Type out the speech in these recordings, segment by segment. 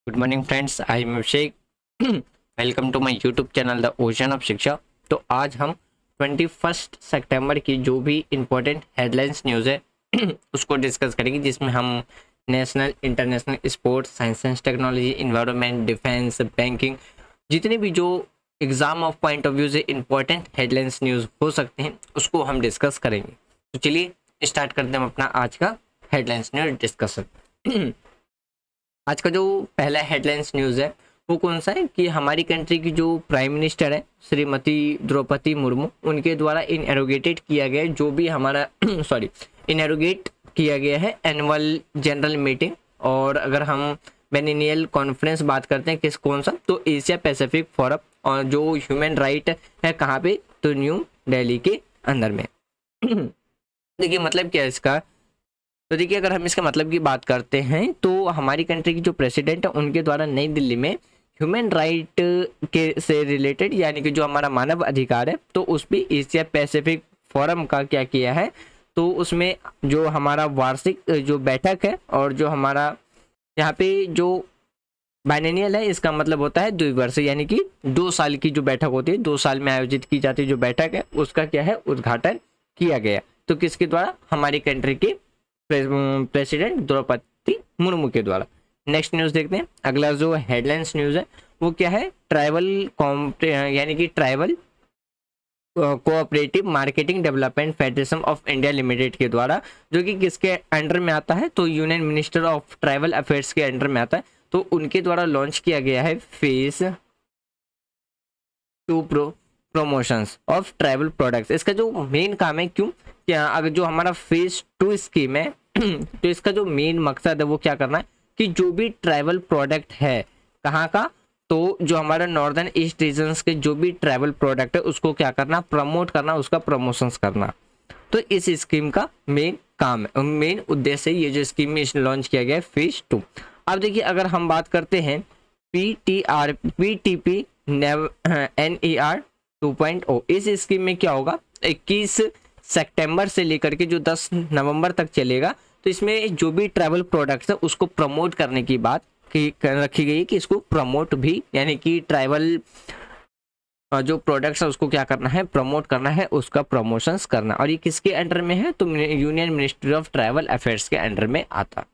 Good morning friends, I am Abhishek. Welcome to my YouTube channel the ocean of Shiksha. तो आज हम 21 सितंबर की जो भी इम्पोर्टेंट हेडलाइंस न्यूज़ है उसको डिस्कस करेंगे, जिसमें हम national international sports, science technology, environment, defence, banking, जितने भी जो exam of point of view से इम्पोर्टेंट हेडलाइंस न्यूज़ हो सकते हैं उसको हम डिस्कस करेंगे। तो चलिए स्टार्ट करते हैं हम अपना आज का हेडलाइंस न्यूज़ डिस्कशन। आज का जो पहला हेडलाइंस न्यूज़ है वो कौन सा है कि हमारी कंट्री की जो प्राइम मिनिस्टर है श्रीमती द्रौपदी मुर्मू, उनके द्वारा इनएरोगेटेड किया गया जो भी हमारा इनएरोगेट किया गया है एनुअल जनरल मीटिंग। और अगर हम बेनिनियल कॉन्फ्रेंस बात करते हैं किस कौन सा, तो एशिया पैसिफिक फोरम, और जो ह्यूमन राइट है कहाँ पे, तो न्यू दिल्ली के अंदर में। देखिए मतलब क्या है इसका। तो देखिए अगर हम इसके मतलब की बात करते हैं तो हमारी कंट्री की जो प्रेसिडेंट है उनके द्वारा नई दिल्ली में ह्यूमन राइट के से रिलेटेड, यानी कि जो हमारा मानव अधिकार है, तो उस पर एशिया पैसिफिक फोरम का क्या किया है, तो उसमें जो हमारा वार्षिक जो बैठक है और जो हमारा यहाँ पे जो बाइनेनियल है, इसका मतलब होता है द्विवर्षीय, यानी कि 2 साल की जो बैठक होती है, 2 साल में आयोजित की जाती है जो बैठक है, उसका क्या है उद्घाटन किया गया। तो किसके द्वारा, हमारी कंट्री के प्रेसिडेंट द्रौपदी मुर्मू के द्वारा। नेक्स्ट न्यूज़ देखते हैं। अगला जो हेडलाइंस न्यूज़ है वो क्या है, ट्राइबल यानी कि tribal cooperative marketing development federation of India limited के द्वारा, जो कि किसके अंडर में आता है, तो union minister of tribal affairs के अंडर में आता है। तो उनके द्वारा लॉन्च किया गया है phase 2 promotions of tribal products. इसका जो मेन काम है, क्यों क्या, अगर जो हमारा फेज 2 स्कीम है तो इसका जो मेन मकसद है वो क्या करना है कि जो भी ट्राइबल प्रोडक्ट है कहाँ का, तो जो हमारा नॉर्दर्न ईस्ट रीजन्स के जो भी ट्राइबल प्रोडक्ट है उसको क्या करना, प्रमोट करना, उसका प्रमोशंस करना। तो इस स्कीम का मेन काम है, मेन उद्देश्य है ये जो स्कीम में लॉन्च किया गया है फेज 2। अब देखिए अगर हम बात करते हैं PTP NER 2.0, इस स्कीम में क्या होगा, 21 सितंबर से लेकर के जो 10 नवंबर तक चलेगा। तो इसमें जो भी ट्रैवल प्रोडक्ट्स है उसको प्रमोट करने की बात की रखी गई कि इसको प्रमोट भी, यानी कि ट्रैवल जो प्रोडक्ट्स है उसको क्या करना है, प्रमोट करना है, उसका प्रमोशंस करना। और ये किसके अंडर में है, तो union ministry of travel affairs के अंडर में आता।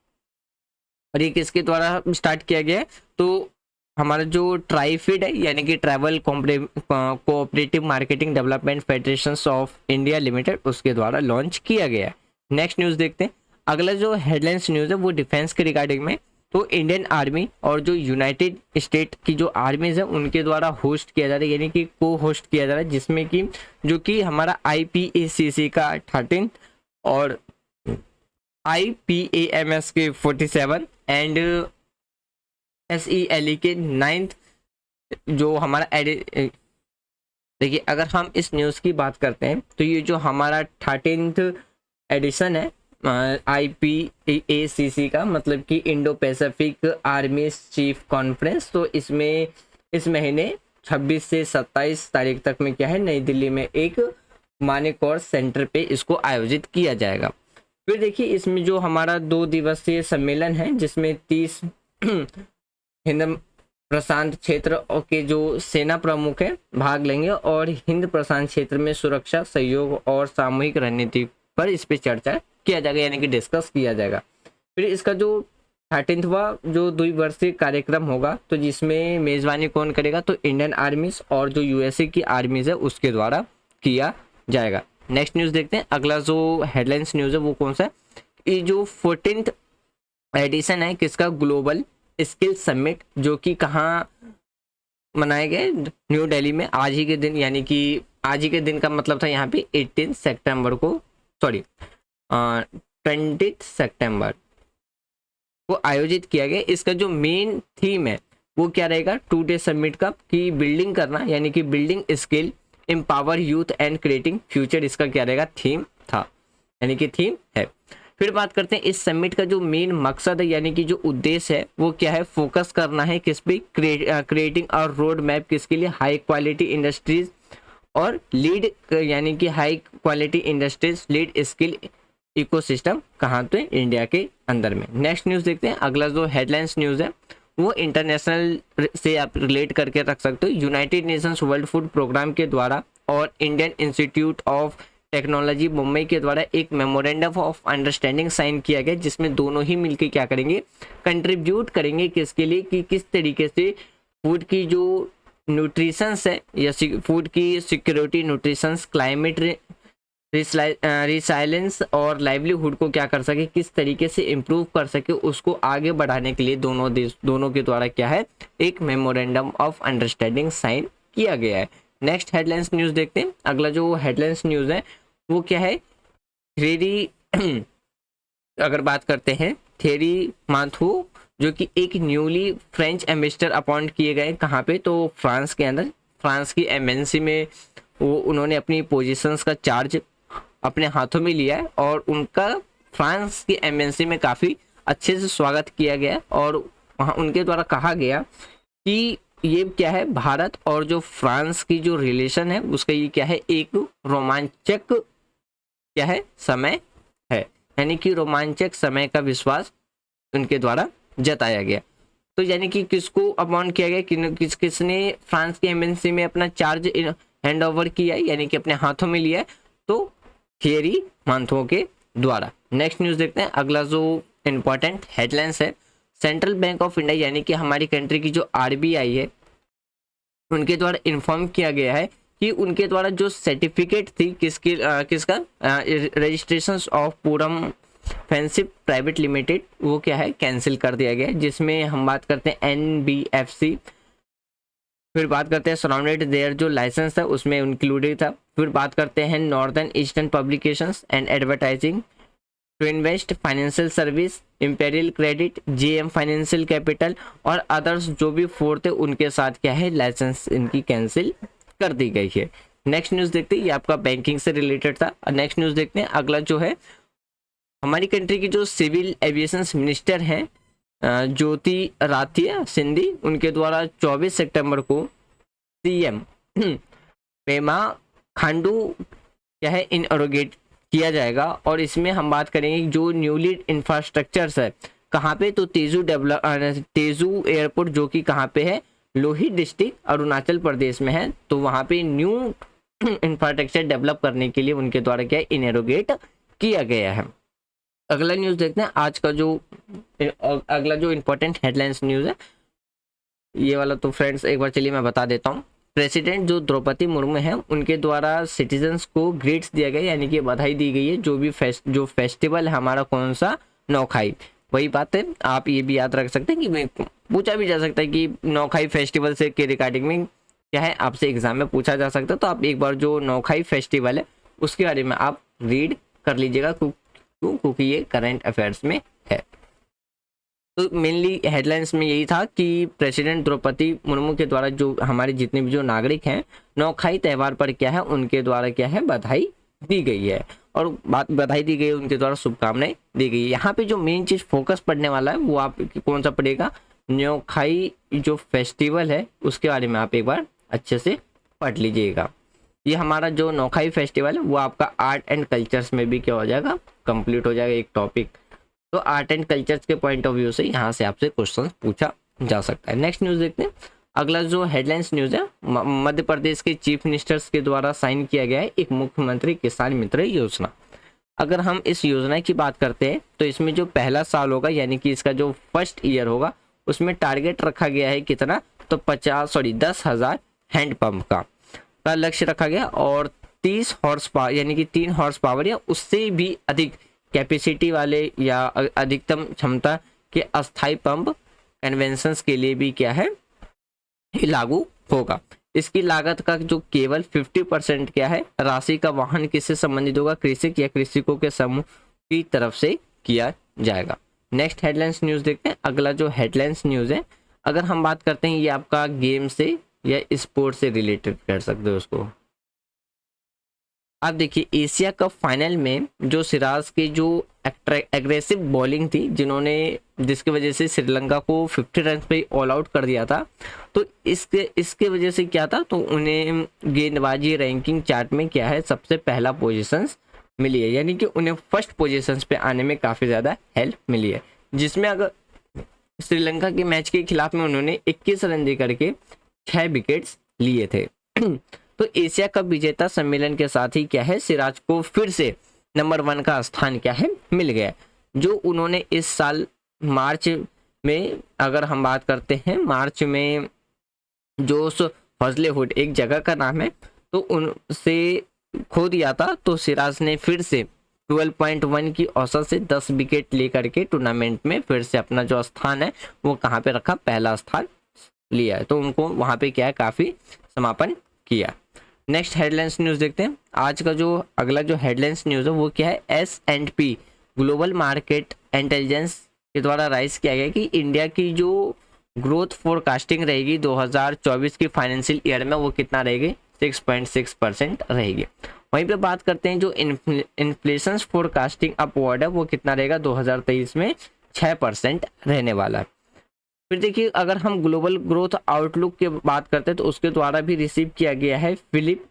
और ये किसके द्वारा स्टार्ट किया गया है, तो हमारा जो ट्राइफिड है, यानी कि travel cooperative marketing development federation of India limited, उसके द्वारा लॉन्च किया गया है। नेक्स्ट न्यूज़ देखते हैं। अगला जो हेडलाइंस न्यूज़ है वो डिफेंस के रिगार्डिंग में। तो इंडियन आर्मी और जो यूनाइटेड स्टेट की जो आर्मीज है उनके द्वारा होस्ट किया जा रहा है, यानी कि को होस्ट किया जा रहा है, जिसमें कि जो कि हमारा IPACC का 13 और IPAMS के 47 एंड SELE के 9th जो हमारा देखिए अगर हम इस न्यूज़ की बात करते हैं तो ये जो हमारा 13th एडिशन है IPACC का, मतलब कि Indo Pacific army chief conference, तो इसमें इस महीने 26 से 27 तारीख तक में क्या है, नई दिल्ली में एक मानेकौर सेंटर पे इसको आयोजित किया जाएगा। फिर देखिए इसमें जो हमारा 2 दिवसीय सम्मेलन है, जिसमें 30 हिंद प्रशांत क्षेत्र के जो सेना प्रमुख है भाग लेंगे और हिंद प्रशांत क्षेत्र में सुरक्षा सहयोग और सामूहिक रणनीति पर इस पे चर्चा किया जाएगा, यानी कि डिस्कस किया जाएगा। फिर इसका जो 13वां जो द्विवर्षीय कार्यक्रम होगा, तो जिसमें मेजबानी कौन करेगा, तो इंडियन आर्मीज और जो USA की आर्मीज है उसके द्वारा किया जाएगा। नेक्स्ट न्यूज़ देखते हैं। अगला जो हेडलाइंस न्यूज़ है वो कौन सा है, ये जो 14th एडिशन है किसका, ग्लोबल स्किल समिट, जो कि कहाँ मनाए गए, न्यू दिल्ली में आज ही के दिन, यानी कि आज ही के दिन का मतलब था यहाँ पे 18 सितंबर को, सॉरी 20 सितंबर को आयोजित किया गया। इसका जो मेन थीम है वो क्या रहेगा, 2 डे समिट का, कि बिल्डिंग करना, यानी कि building skill, empower youth and creating future, इसका क्या रहेगा, थीम था, यानी कि थीम है। फिर बात करते हैं इस समिट का जो मेन मकसद है, यानी कि जो उद्देश्य है वो क्या है, फोकस करना है किस पे, क्रिएटिंग और रोड मैप किसके लिए, हाई क्वालिटी इंडस्ट्रीज और लीड, यानी कि high quality industries lead skill ecosystem कहाँ, तो इंडिया के अंदर में। नेक्स्ट न्यूज़ देखते हैं। अगला जो हेडलाइंस न्यूज़ है वो इंटरनेशनल से आप रिलेट करके रख सकते हो। United Nations World Food Programme के द्वारा और Indian Institute of Technology Mumbai के द्वारा एक मेमोरेंडम ऑफ अंडरस्टैंडिंग साइन किया गया, जिसमें दोनों ही मिलकर क्या करेंगे, कंट्रीब्यूट करेंगे किसके लिए, कि किस तरीके से फूड की जो न्यूट्रिशंस है या फूड की सिक्योरिटी, न्यूट्रिशंस, क्लाइमेट रिसाइलेंस और लाइवलीहुड को क्या कर सके, किस तरीके से इम्प्रूव कर सके, उसको आगे बढ़ाने के लिए दोनों के द्वारा क्या है, एक मेमोरेंडम ऑफ अंडरस्टैंडिंग साइन किया गया है। नेक्स्ट हेडलाइंस न्यूज़ देखते हैं। अगला जो हेडलाइंस न्यूज़ है वो क्या है, थेरी अगर बात करते हैं, थेरी माथू जो कि एक न्यूली फ्रेंच एम्बेसडर अपॉइंट किए गए, कहाँ पे, तो फ्रांस के अंदर, फ्रांस की एमएनसी में वो उन्होंने अपनी पोजीशंस का चार्ज अपने हाथों में लिया है और उनका फ्रांस की एमएनसी में काफ़ी अच्छे से स्वागत किया गया और वहाँ उनके द्वारा कहा गया कि ये क्या है, भारत और जो फ्रांस की जो रिलेशन है उसका ये क्या है, एक रोमांचक क्या है, समय है, यानी कि रोमांचक समय का विश्वास उनके द्वारा जताया गया। तो यानी कि किसको अपॉइंट किया गया, किसने फ्रांस की एमएनसी में अपना चार्ज हैंड ओवर किया है, यानी कि अपने हाथों में लिया है, तो थियरी मांथो के द्वारा। नेक्स्ट न्यूज़ देखते हैं। अगला जो इम्पोर्टेंट हेडलाइंस है, सेंट्रल बैंक ऑफ इंडिया यानी कि हमारी कंट्री की जो आरबीआई है, उनके द्वारा इन्फॉर्म किया गया है कि उनके द्वारा जो सर्टिफिकेट थी किसका रजिस्ट्रेशन ऑफ पूरम फैंसिप प्राइवेट लिमिटेड, वो क्या है, कैंसिल कर दिया गया, जिसमें हम बात करते हैं एनबीएफसी, फिर बात करते हैं सराउंडेड देयर जो लाइसेंस था उसमें इंक्लूडेड था, फिर बात करते हैं Northern Eastern Publications and Advertising, to invest financial service, Imperial Credit, JM Financial Capital और अदर्स जो भी फोर थे उनके साथ क्या है, लाइसेंस इनकी कैंसिल कर दी गई है। नेक्स्ट न्यूज़ देखते हैं, ये आपका बैंकिंग से रिलेटेड था। नेक्स्ट न्यूज़ देखते हैं। अगला जो है, हमारी कंट्री की जो सिविल एविएशन मिनिस्टर हैं ज्योति राथिया सिंधी, उनके द्वारा 24 सितंबर को सीएम पेमा खांडू क्या है, इनऑरोगेट किया जाएगा और इसमें हम बात करेंगे जो न्यूली इंफ्रास्ट्रक्चर्स है कहाँ पे, तो तेजू एयरपोर्ट जो कि कहाँ पे है, लोहित डिस्ट्रिक्ट अरुणाचल प्रदेश में है, तो वहाँ पे न्यू इंफ्रास्ट्रक्चर डेवलप करने के लिए उनके द्वारा क्या इनऑरोगेट किया गया है। अगला न्यूज़ देखते हैं। आज का जो अगला जो इम्पोर्टेंट हेडलाइंस न्यूज़ है, ये वाला तो फ्रेंड्स एक बार चलिए मैं बता देता हूँ। प्रेसिडेंट जो द्रौपदी मुर्मू हैं उनके द्वारा सिटीजन्स को ग्रेड्स दिया गया, यानी कि बधाई दी गई है। जो भी फेस्टिवल है हमारा, कौन सा, नौखाई, वही बात है। आप ये भी याद रख सकते हैं कि पूछा भी जा सकता है कि नौखाई फेस्टिवल से के रिगार्डिंग में क्या है, आपसे एग्जाम में पूछा जा सकता है। तो आप एक बार जो नौखाई फेस्टिवल है उसके बारे में आप रीड कर लीजिएगा, क्योंकि ये करंट अफेयर्स में है। तो मेनली हेडलाइंस में यही था कि प्रेसिडेंट द्रौपदी मुर्मू के द्वारा जो हमारे जितने भी जो नागरिक हैं नौखाई त्यौहार पर क्या है, उनके द्वारा क्या है, बधाई दी गई है और बधाई दी गई है, उनके द्वारा शुभकामनाएं दी गई है। यहाँ पे जो मेन चीज फोकस पड़ने वाला है वो आप कौन सा पड़ेगा, नौखाई जो फेस्टिवल है उसके बारे में आप एक बार अच्छे से पढ़ लीजिएगा। ये हमारा जो नौखाई फेस्टिवल है वो आपका आर्ट एंड कल्चर्स में भी क्या हो जाएगा, कंप्लीट हो जाएगा एक टॉपिक। तो आर्ट एंड कल्चर्स के पॉइंट ऑफ व्यू से यहाँ से आपसे क्वेश्चन पूछा जा सकता है। नेक्स्ट न्यूज़ देखते हैं। अगला जो हेडलाइंस न्यूज़ है, मध्य प्रदेश के चीफ मिनिस्टर्स के द्वारा साइन किया गया है एक मुख्यमंत्री किसान मित्र योजना। अगर हम इस योजना की बात करते हैं तो इसमें जो पहला साल होगा, यानी कि इसका जो फर्स्ट ईयर होगा, उसमें टारगेट रखा गया है कितना, तो 10,000 हैंडपम्प का लक्ष्य रखा गया और 30 हॉर्स पावर यानी कि 3 हॉर्स पावर या उससे भी अधिक कैपेसिटी वाले या अधिकतम क्षमता के अस्थायी पंप कन्वेंशंस के लिए भी क्या है, लागू होगा। इसकी लागत का जो केवल 50% क्या है, राशि का वहन किससे संबंधित होगा, कृषक या कृषकों के समूह की तरफ से किया जाएगा। नेक्स्ट हेडलाइंस न्यूज़ देखते हैं। अगला जो हेडलाइंस न्यूज़ है, अगर हम बात करते हैं, ये आपका गेम से या स्पोर्ट से रिलेटेड कर सकते हो उसको। आप देखिए एशिया कप फाइनल में जो सिराज की जो एग्रेसिव बॉलिंग थी, जिसकी वजह से श्रीलंका को 50 रन पे ऑल आउट कर दिया था, तो इसके वजह से क्या था, तो उन्हें गेंदबाजी रैंकिंग चार्ट में क्या है, सबसे पहला पोजीशंस मिली है, यानी कि उन्हें फर्स्ट पोजीशंस पे आने में काफ़ी ज़्यादा हेल्प मिली है। जिसमें अगर श्रीलंका के मैच के खिलाफ में उन्होंने 21 रन दे करके 6 विकेट्स लिए थे। तो एशिया कप विजेता सम्मेलन के साथ ही क्या है, सिराज को फिर से नंबर 1 का स्थान क्या है मिल गया, जो उन्होंने इस साल मार्च में, अगर हम बात करते हैं मार्च में, जो फजलेहुड एक जगह का नाम है, तो उनसे खो दिया था। तो सिराज ने फिर से 12.1 की औसत से 10 विकेट लेकर के टूर्नामेंट में फिर से अपना जो स्थान है वो कहाँ पे रखा, पहला स्थान लिया है। तो उनको वहाँ पे क्या है, काफ़ी समापन किया। नेक्स्ट हेडलाइंस न्यूज़ देखते हैं। आज का जो अगला जो हेडलाइंस न्यूज़ है वो क्या है, S&P ग्लोबल मार्केट इंटेलिजेंस के द्वारा राइज किया गया कि इंडिया की जो ग्रोथ फोरकास्टिंग रहेगी 2024 की फाइनेंशियल ईयर में वो कितना रहेगी, 6.6% रहेगी। वहीं पे बात करते हैं जो इन्फ्लेशन फोरकास्टिंग अपवर्ड है वो कितना रहेगा, 2023 में 6% रहने वाला है। फिर देखिए अगर हम ग्लोबल ग्रोथ आउटलुक की बात करते हैं तो उसके द्वारा भी रिसीव किया गया है फिलिप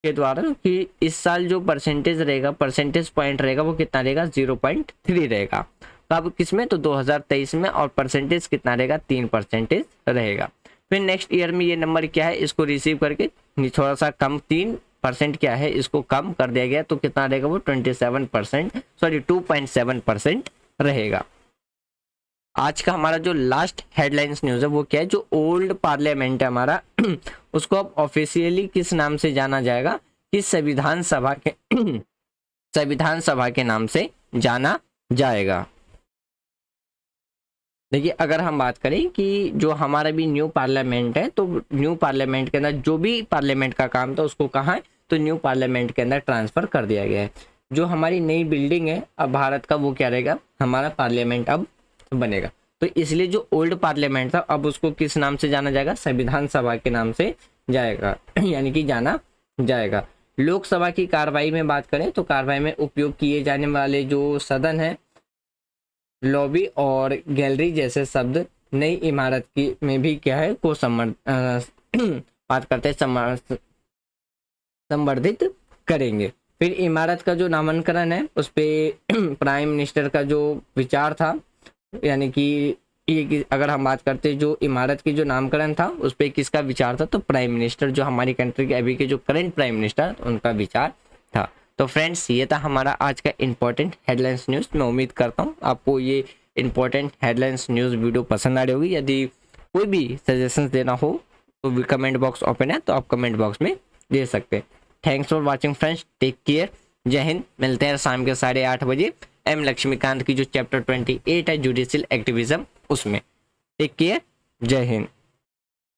के द्वारा कि इस साल जो परसेंटेज रहेगा, परसेंटेज पॉइंट रहेगा वो कितना रहेगा, 0.3 रहेगा। कब, किसमें, तो 2023 में, और परसेंटेज कितना रहेगा, 3% रहेगा। फिर नेक्स्ट ईयर में ये नंबर क्या है, इसको रिसीव करके थोड़ा सा कम 3% क्या है इसको कम कर दिया गया, तो कितना रहेगा वो 2.7% रहेगा। आज का हमारा जो लास्ट हेडलाइंस न्यूज़ है वो क्या है, जो ओल्ड पार्लियामेंट है हमारा उसको अब ऑफिशियली किस नाम से जाना जाएगा, कि संविधान सभा के नाम से जाना जाएगा। देखिए अगर हम बात करें कि जो हमारा भी न्यू पार्लियामेंट है, तो न्यू पार्लियामेंट के अंदर जो भी पार्लियामेंट का काम था उसको कहाँ है, तो न्यू पार्लियामेंट के अंदर ट्रांसफर कर दिया गया है। जो हमारी नई बिल्डिंग है अब भारत का वो क्या रहेगा, हमारा पार्लियामेंट अब बनेगा। तो इसलिए जो ओल्ड पार्लियामेंट था अब उसको किस नाम से जाना जाएगा, संविधान सभा के नाम से जाएगा यानी कि जाना जाएगा। लोकसभा की कार्रवाई में बात करें तो कार्रवाई में उपयोग किए जाने वाले जो सदन है, लॉबी और गैलरी जैसे शब्द नई इमारत की में भी क्या है को बात करते हैं संवर्धित करेंगे। फिर इमारत का जो नामांकन है उस पर प्राइम मिनिस्टर का जो विचार था, यानी कि ये अगर हम बात करते हैं जो इमारत की जो नामकरण था उस पर किसका विचार था, तो प्राइम मिनिस्टर, जो हमारी कंट्री के अभी के जो करंट प्राइम मिनिस्टर उनका विचार था। तो फ्रेंड्स ये था हमारा आज का इंपॉर्टेंट हेडलाइंस न्यूज़। मैं उम्मीद करता हूँ आपको ये इंपॉर्टेंट हेडलाइंस न्यूज़ वीडियो पसंद आ रही होगी। यदि कोई भी सजेशंस देना हो तो कमेंट बॉक्स ओपन है, तो आप कमेंट बॉक्स में दे सकते हैं। Thanks for watching friends, take care, जय हिंद। मिलते हैं शाम के 8:30 बजे एम लक्ष्मीकांत की जो चैप्टर 28 है जुडिशियल एक्टिविज्म उसमें। टेक केयर, जय हिंद।